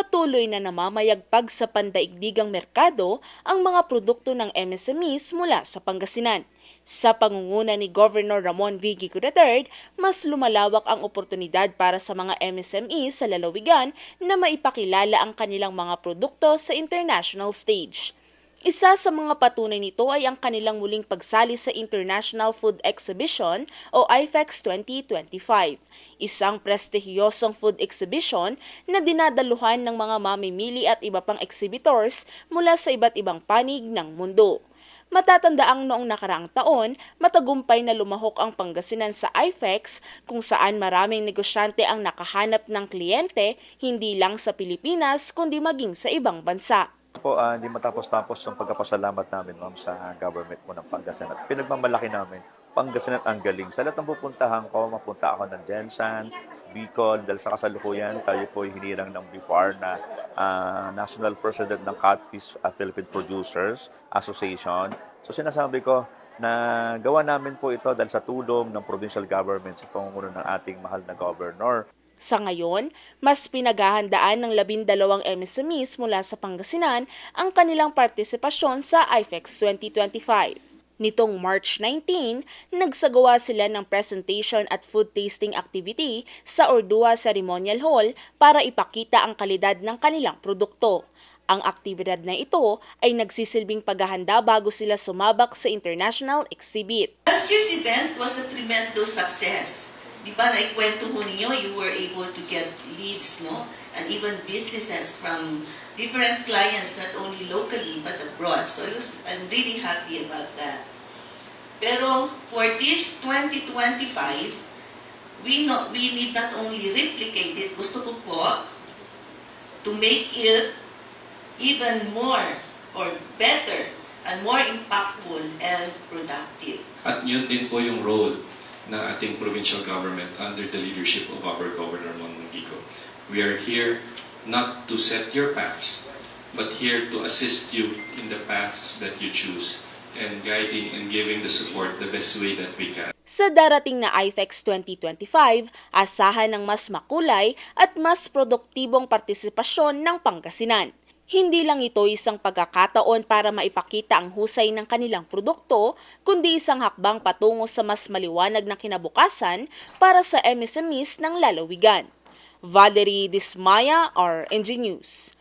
patuloy na namamayagpag sa pandaigdigang merkado ang mga produkto ng MSMEs mula sa Pangasinan. Sa pangunguna ni Governor Ramon V. Gico III, mas lumalawak ang oportunidad para sa mga MSME sa lalawigan na maipakilala ang kanilang mga produkto sa international stage. Isa sa mga patunay nito ay ang kanilang muling pagsali sa International Food Exhibition o IFEX 2025, isang prestihiyosong food exhibition na dinadaluhan ng mga mamimili at iba pang exhibitors mula sa iba't ibang panig ng mundo. Matatandaang noong nakaraang taon, matagumpay na lumahok ang Pangasinan sa IFEX kung saan maraming negosyante ang nakahanap ng kliyente hindi lang sa Pilipinas kundi maging sa ibang bansa. Hindi matapos-tapos ang pagkapasalamat namin, ma'am, sa government mo ng Pangasinan. Pinagmamalaki namin, Pangasinan ang galing. Sa lahat ng pupuntahan ko, mapunta ako ng Jensan, Bicol, dahil sa kasalukuyan, tayo po hinirang ng BIFAR na National President ng Catfish Philippine Producers Association. So sinasabi ko na gawa namin po ito dahil sa tulong ng provincial government sa pamumuno ng ating mahal na governor. Sa ngayon, mas pinaghahandaan ng 12 MSMEs mula sa Pangasinan ang kanilang partisipasyon sa IFEX 2025. Nitong March 19, nagsagawa sila ng presentation at food tasting activity sa Ordua Ceremonial Hall para ipakita ang kalidad ng kanilang produkto. Ang aktibidad na ito ay nagsisilbing paghahanda bago sila sumabak sa international exhibit. Last year's event was a tremendous success. Di ba, naikwento mo ninyo, you were able to get leads, no? And even businesses from different clients, not only locally, but abroad. So I'm really happy about that. Pero for this 2025, we need not only replicate it, gusto ko po to make it even more or better and more impactful and productive. At yun din po yung role ng ating provincial government under the leadership of our Governor Ramon Gico. We are here not to set your paths, but here to assist you in the paths that you choose and guiding and giving the support the best way that we can. Sa darating na IFEX 2025, asahan ng mas makulay at mas produktibong partisipasyon ng Pangasinan. Hindi lang ito isang pagkakataon para maipakita ang husay ng kanilang produkto, kundi isang hakbang patungo sa mas maliwanag na kinabukasan para sa MSMEs ng lalawigan. Valerie Dismaya, RNG News.